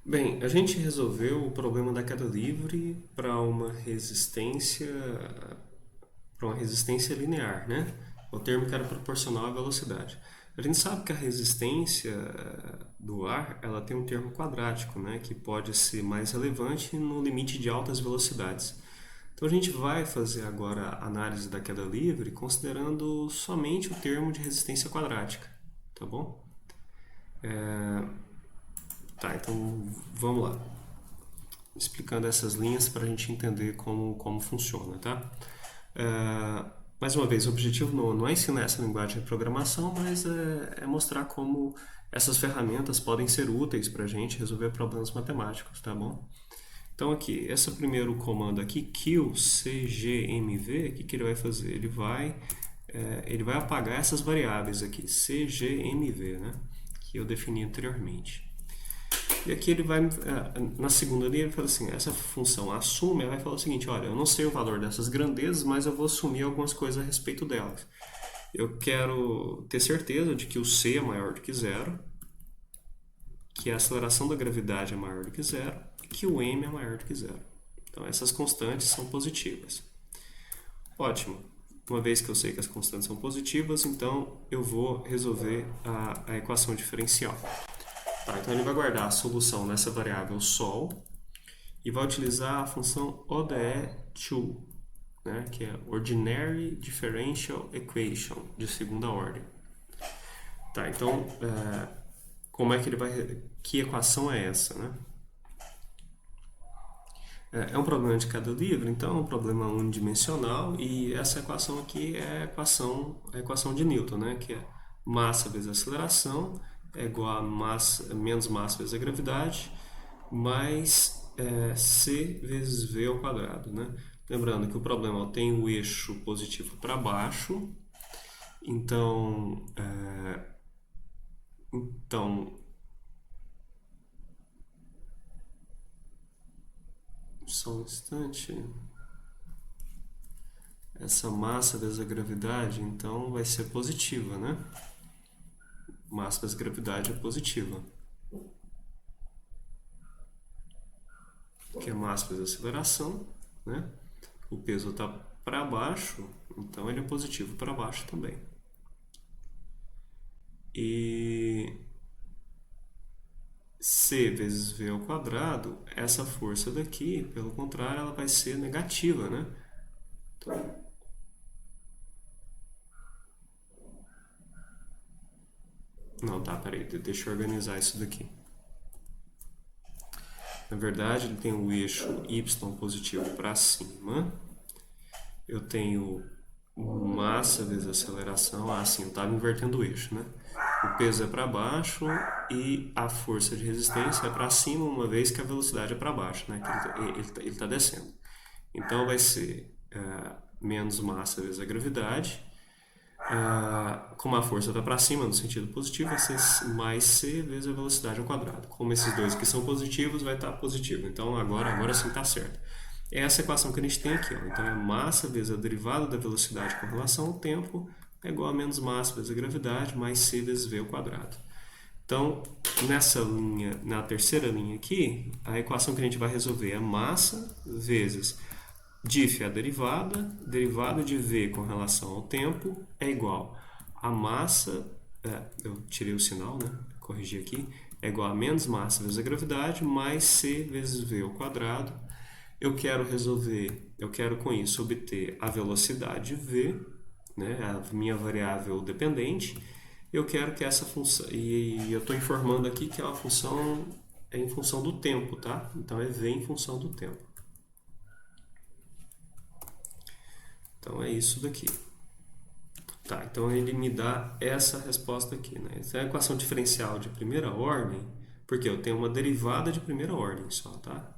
Bem, a gente resolveu o problema da queda livre para uma resistência linear, né? O termo que era proporcional à velocidade. A gente sabe que a resistência do ar, ela tem um termo quadrático, né? Que pode ser mais relevante no limite de altas velocidades. Então a gente vai fazer agora a análise da queda livre considerando somente o termo de resistência quadrática, tá bom? Tá, então vamos lá. Explicando essas linhas para a gente entender como funciona, tá? Mais uma vez, o objetivo não é ensinar essa linguagem de programação, mas é mostrar como essas ferramentas podem ser úteis para a gente resolver problemas matemáticos, tá bom? Então aqui, esse primeiro comando aqui, QCGMV, o que ele vai fazer? Ele vai apagar essas variáveis aqui, CGMV, né? Que eu defini anteriormente. E aqui ele vai, na segunda linha, ele fala assim, essa função assume, ela vai falar o seguinte, olha, eu não sei o valor dessas grandezas, mas eu vou assumir algumas coisas a respeito delas. Eu quero ter certeza de que o C é maior do que zero, que a aceleração da gravidade é maior do que zero e que o m é maior do que zero. Então essas constantes são positivas. Ótimo. Uma vez que eu sei que as constantes são positivas, então eu vou resolver a equação diferencial. Tá, então ele vai guardar a solução nessa variável sol e vai utilizar a função ODE2, né, que é Ordinary Differential Equation, de segunda ordem. Tá, então, como é que ele vai... Que equação é essa, né? É um problema de queda livre, então é um problema unidimensional e essa equação aqui é a equação de Newton, né? Que é massa vezes aceleração é igual a massa, menos massa vezes a gravidade, mais c vezes v ao quadrado, né? Lembrando que o problema tem o eixo positivo para baixo, então só um instante. Essa massa vezes a gravidade, então, vai ser positiva, né? Massa vezes gravidade é positiva. Que é massa vezes aceleração, né? O peso está para baixo, então ele é positivo para baixo também. E c vezes v ao quadrado, essa força daqui, pelo contrário, ela vai ser negativa, né? Então, não, tá, peraí, deixa eu organizar isso daqui. Na verdade, ele tem o eixo y positivo para cima. Eu tenho massa vezes aceleração. Ah, sim, eu estava invertendo o eixo, né? O peso é para baixo e a força de resistência é para cima, uma vez que a velocidade é para baixo, né? Que ele tá descendo. Então vai ser menos massa vezes a gravidade. Como a força está para cima no sentido positivo, vai ser mais c vezes a velocidade ao quadrado. Como esses dois aqui são positivos, vai estar positivo. Então agora sim está certo. É essa equação que a gente tem aqui. Ó. Então é massa vezes a derivada da velocidade com relação ao tempo é igual a menos massa vezes a gravidade mais c vezes v ao quadrado. Então, nessa linha, na terceira linha aqui, a equação que a gente vai resolver é massa vezes diff é a derivada de v com relação ao tempo é igual a massa, eu tirei o sinal, né? Corrigi aqui, é igual a menos massa vezes a gravidade mais c vezes v ao quadrado. Eu quero com isso obter a velocidade v, né? A minha variável dependente. Eu quero que essa função, e eu estou informando aqui que a função é em função do tempo, tá? Então é v em função do tempo. Então é isso daqui. Tá, então ele me dá essa resposta aqui, né? Essa é a equação diferencial de primeira ordem, porque eu tenho uma derivada de primeira ordem só, tá?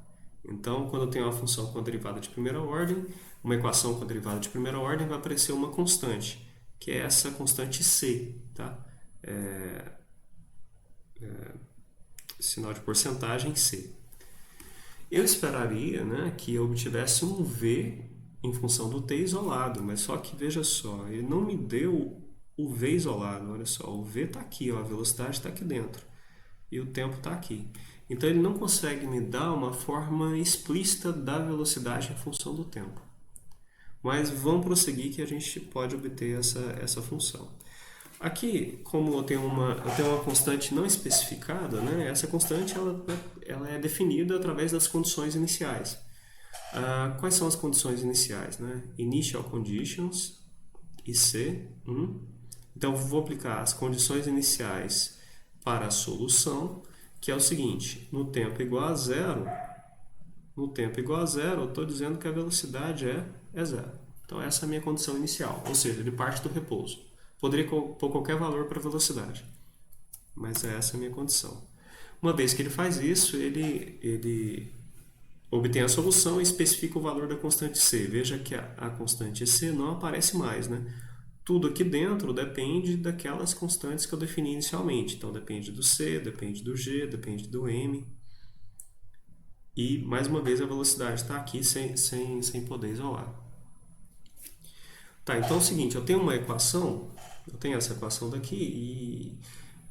Então, quando eu tenho uma função com a derivada de primeira ordem, uma equação com a derivada de primeira ordem, vai aparecer uma constante, que é essa constante c, tá? Sinal de porcentagem c. Eu esperaria, né, que eu obtivesse um v em função do t isolado, mas só que veja só, ele não me deu o v isolado, olha só, o v está aqui, ó, a velocidade está aqui dentro e o tempo está aqui. Então ele não consegue me dar uma forma explícita da velocidade em função do tempo. Mas vamos prosseguir que a gente pode obter essa função. Aqui, como eu tenho uma constante não especificada, né, essa constante ela é definida através das condições iniciais. Quais são as condições iniciais? Né? Initial conditions, IC. Então, eu vou aplicar as condições iniciais para a solução, que é o seguinte: no tempo igual a zero, eu estou dizendo que a velocidade é zero. Então, essa é a minha condição inicial, ou seja, ele parte do repouso. Poderia pôr qualquer valor para a velocidade, mas essa é a minha condição. Uma vez que ele faz isso, ele obtém a solução e especifica o valor da constante C. Veja que a constante C não aparece mais, né? Tudo aqui dentro depende daquelas constantes que eu defini inicialmente. Então, depende do C, depende do G, depende do M. E, mais uma vez, a velocidade está aqui sem poder isolar. Tá, então é o seguinte, eu tenho essa equação daqui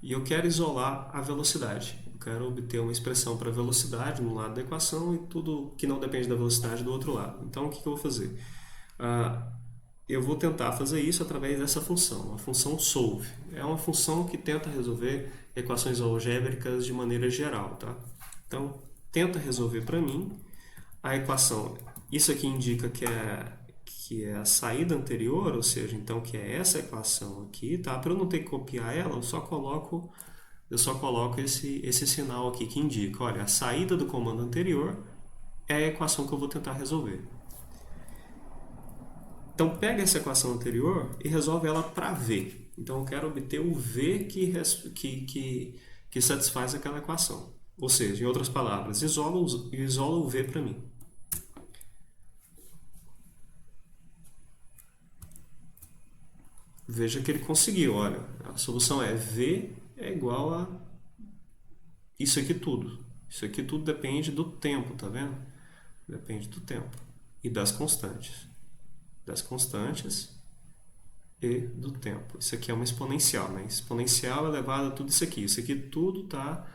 e eu quero isolar a velocidade. Eu quero obter uma expressão para a velocidade no lado da equação e tudo que não depende da velocidade do outro lado. Então, o que eu vou fazer? Eu vou tentar fazer isso através dessa função, a função solve. É uma função que tenta resolver equações algébricas de maneira geral, tá? Então, tenta resolver para mim a equação. Isso aqui indica que é a saída anterior, ou seja, então que é essa equação aqui, tá? Para eu não ter que copiar ela, eu só coloco esse sinal aqui que indica, olha, a saída do comando anterior é a equação que eu vou tentar resolver. Então, pega essa equação anterior e resolve ela para V. Então, eu quero obter o V que satisfaz aquela equação. Ou seja, em outras palavras, isola o V para mim. Veja que ele conseguiu, olha, a solução é V é igual a isso aqui tudo. Isso aqui tudo depende do tempo, tá vendo? Depende do tempo e das constantes. E do tempo. Isso aqui é uma exponencial, né? Exponencial elevado a tudo isso aqui. Isso aqui tudo está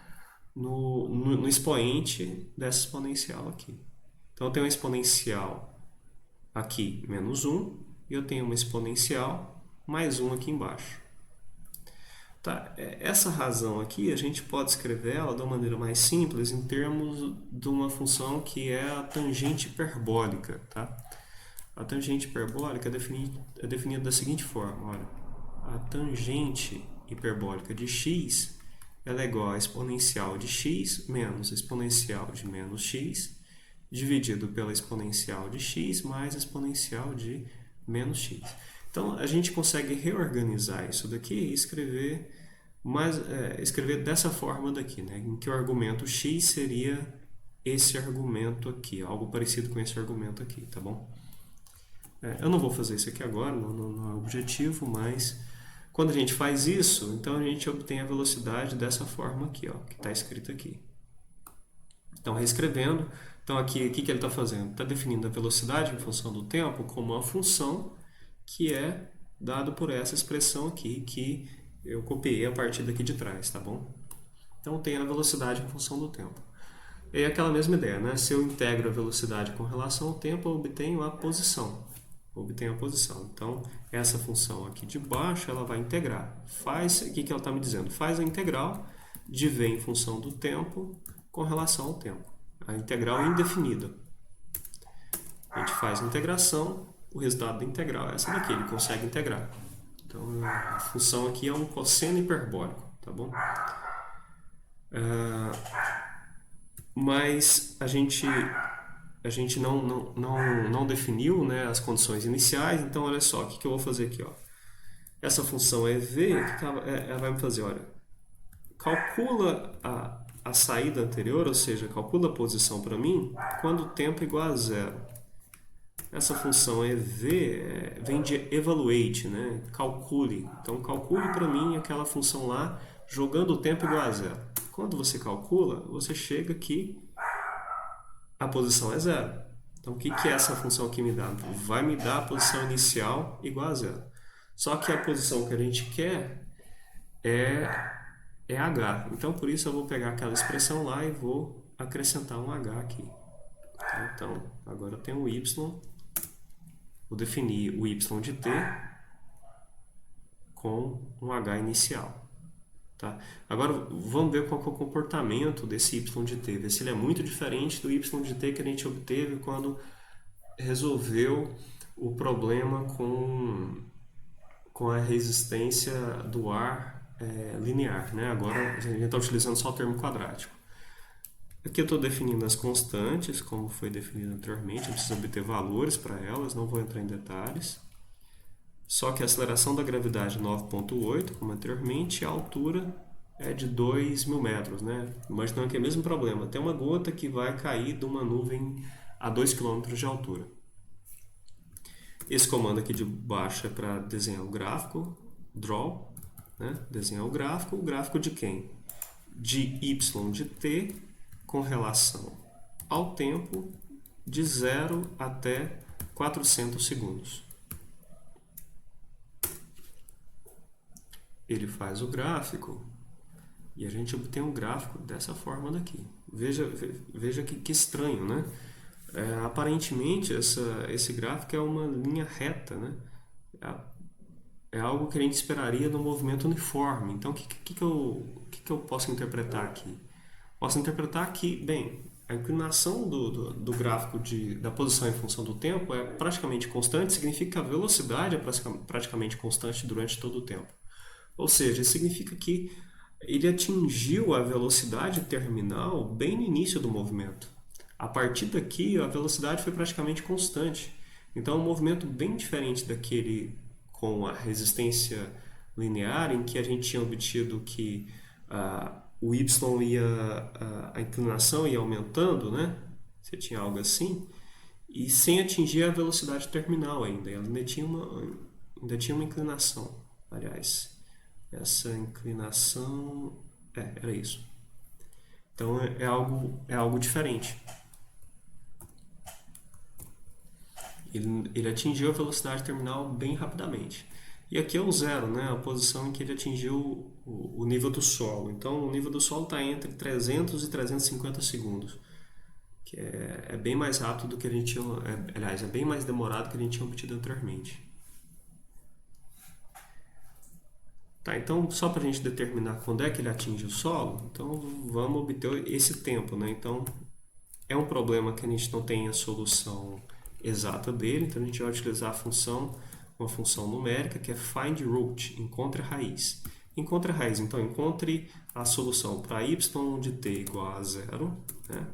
no expoente dessa exponencial aqui. Então, eu tenho uma exponencial aqui, menos 1, e eu tenho uma exponencial mais 1 aqui embaixo. Tá? Essa razão aqui, a gente pode escrever ela de uma maneira mais simples em termos de uma função que é a tangente hiperbólica, tá? A tangente hiperbólica é definida da seguinte forma, olha, a tangente hiperbólica de x ela é igual a exponencial de x menos exponencial de menos x dividido pela exponencial de x mais exponencial de menos x. Então, a gente consegue reorganizar isso daqui e escrever dessa forma daqui, né? Em que o argumento x seria esse argumento aqui, algo parecido com esse argumento aqui, tá bom? Eu não vou fazer isso aqui agora, não é objetivo, mas quando a gente faz isso, então a gente obtém a velocidade dessa forma aqui, ó, que está escrito aqui. Então, reescrevendo, então aqui o que ele está fazendo? Está definindo a velocidade em função do tempo como uma função que é dado por essa expressão aqui que eu copiei a partir daqui de trás, tá bom? Então, tem a velocidade em função do tempo. É aquela mesma ideia, né? Se eu integro a velocidade com relação ao tempo, eu obtenho a posição. Então, essa função aqui de baixo, ela vai integrar. O que ela está me dizendo? Faz a integral de V em função do tempo com relação ao tempo. A integral indefinida. A gente faz a integração, o resultado da integral é essa daqui, ele consegue integrar. Então, a função aqui é um cosseno hiperbólico, tá bom? Mas a gente não definiu, né, as condições iniciais, então olha só, o que eu vou fazer aqui, ó. Essa função é V, ela vai me fazer, olha, calcula a saída anterior, ou seja, calcula a posição para mim, quando o tempo é igual a zero. Essa função EV vem de evaluate, né? Calcule. Então, calcule para mim aquela função lá, jogando o tempo igual a zero. Quando você calcula, você chega aqui, a posição é zero. Então, o que é essa função aqui me dá? Vai me dar a posição inicial igual a zero. Só que a posição que a gente quer é é h. Então, por isso eu vou pegar aquela expressão lá e vou acrescentar um h aqui. Tá? Então, agora eu tenho o y, vou definir o y de t com um h inicial. Tá? Agora, vamos ver qual que é o comportamento desse y de t, ver se ele é muito diferente do y de t que a gente obteve quando resolveu o problema com a resistência do ar linear. Né? Agora a gente está utilizando só o termo quadrático. Aqui eu estou definindo as constantes, como foi definido anteriormente, eu preciso obter valores para elas, não vou entrar em detalhes. Só que a aceleração da gravidade é 9,8, como anteriormente, e a altura é de 2.000 metros. Né? Imaginando que é o mesmo problema, tem uma gota que vai cair de uma nuvem a 2 km de altura. Esse comando aqui de baixo é para desenhar o gráfico, draw, né? Desenhar o gráfico de quem? De y de t com relação ao tempo de 0 até 400 segundos. Ele faz o gráfico e a gente obtém um gráfico dessa forma daqui. Veja que estranho, né? Aparentemente, esse gráfico é uma linha reta, né? É algo que a gente esperaria no movimento uniforme. Então, o que eu posso interpretar aqui? Posso interpretar que, bem, a inclinação do gráfico da posição em função do tempo é praticamente constante, significa que a velocidade é praticamente constante durante todo o tempo. Ou seja, isso significa que ele atingiu a velocidade terminal bem no início do movimento. A partir daqui, a velocidade foi praticamente constante. Então, é um movimento bem diferente daquele com a resistência linear, em que a gente tinha obtido que o y a inclinação ia aumentando, né? Você tinha algo assim, e sem atingir a velocidade terminal ainda. Ela ainda tinha uma inclinação, aliás. Essa inclinação... era isso. Então, é algo diferente. Ele atingiu a velocidade terminal bem rapidamente. E aqui é o zero, né? A posição em que ele atingiu o nível do solo. Então, o nível do solo está entre 300 e 350 segundos, que é bem mais rápido do que a gente tinha... aliás, é bem mais demorado do que a gente tinha obtido anteriormente. Tá, então, só para a gente determinar quando é que ele atinge o solo, então vamos obter esse tempo, né? Então, é um problema que a gente não tem a solução exata dele, então a gente vai utilizar uma função numérica que é find root, encontre a raiz. Encontre a raiz, então encontre a solução para y de t igual a 0, né?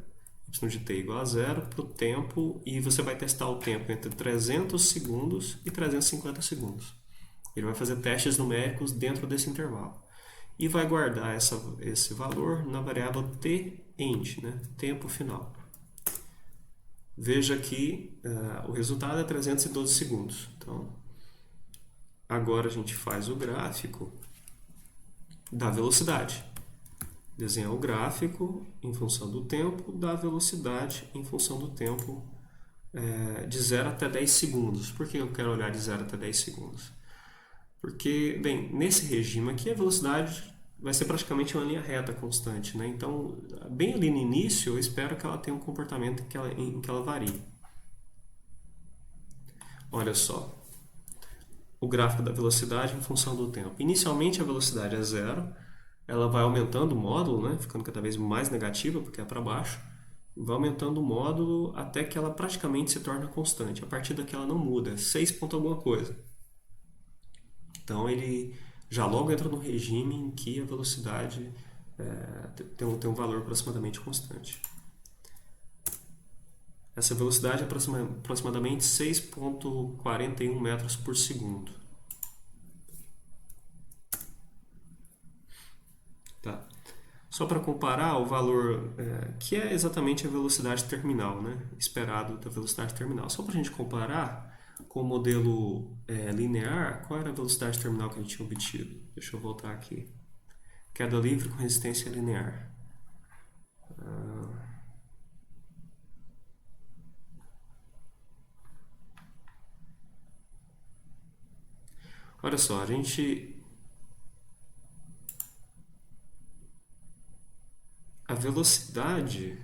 Y de t igual a 0 para o tempo, e você vai testar o tempo entre 300 segundos e 350 segundos. Ele vai fazer testes numéricos dentro desse intervalo. E vai guardar esse valor na variável t_end, né? Tempo final. Veja que o resultado é 312 segundos. Então, agora a gente faz o gráfico da velocidade. Desenhar o gráfico em função do tempo, da velocidade em função do tempo de 0 até 10 segundos. Por que eu quero olhar de 0 até 10 segundos? Porque, bem, nesse regime aqui a velocidade vai ser praticamente uma linha reta constante, né? Então, bem ali no início, eu espero que ela tenha um comportamento em que ela varie. Olha só, o gráfico da velocidade em função do tempo. Inicialmente a velocidade é 0, ela vai aumentando o módulo, né? Ficando cada vez mais negativa, porque é para baixo. Vai aumentando o módulo até que ela praticamente se torna constante. A partir daqui ela não muda, é 6 ponto alguma coisa. Então ele já logo entra no regime em que a velocidade tem um valor aproximadamente constante. Essa velocidade é aproximadamente 6,41 metros por segundo. Tá. Só para comparar o valor, que é exatamente a velocidade terminal, né? Esperado da velocidade terminal. Só para a gente comparar com o modelo linear, qual era a velocidade terminal que a gente tinha obtido? Deixa eu voltar aqui. Queda livre com resistência linear. Olha só, a gente A velocidade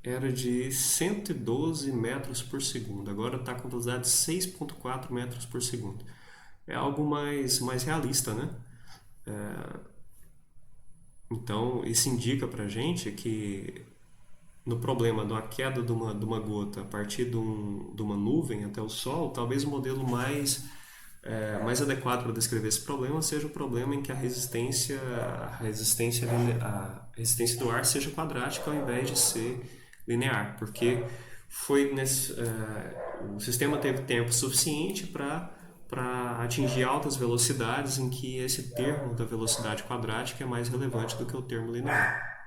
era de 112 metros por segundo, agora está com velocidade de 6,4 metros por segundo. É algo mais realista, né? Então, isso indica pra gente que no problema de uma queda de uma gota a partir de uma nuvem até o Sol, talvez o modelo mais adequado para descrever esse problema seja o problema em que a resistência do ar seja quadrática ao invés de ser linear, porque o sistema teve tempo suficiente para atingir altas velocidades em que esse termo da velocidade quadrática é mais relevante do que o termo linear.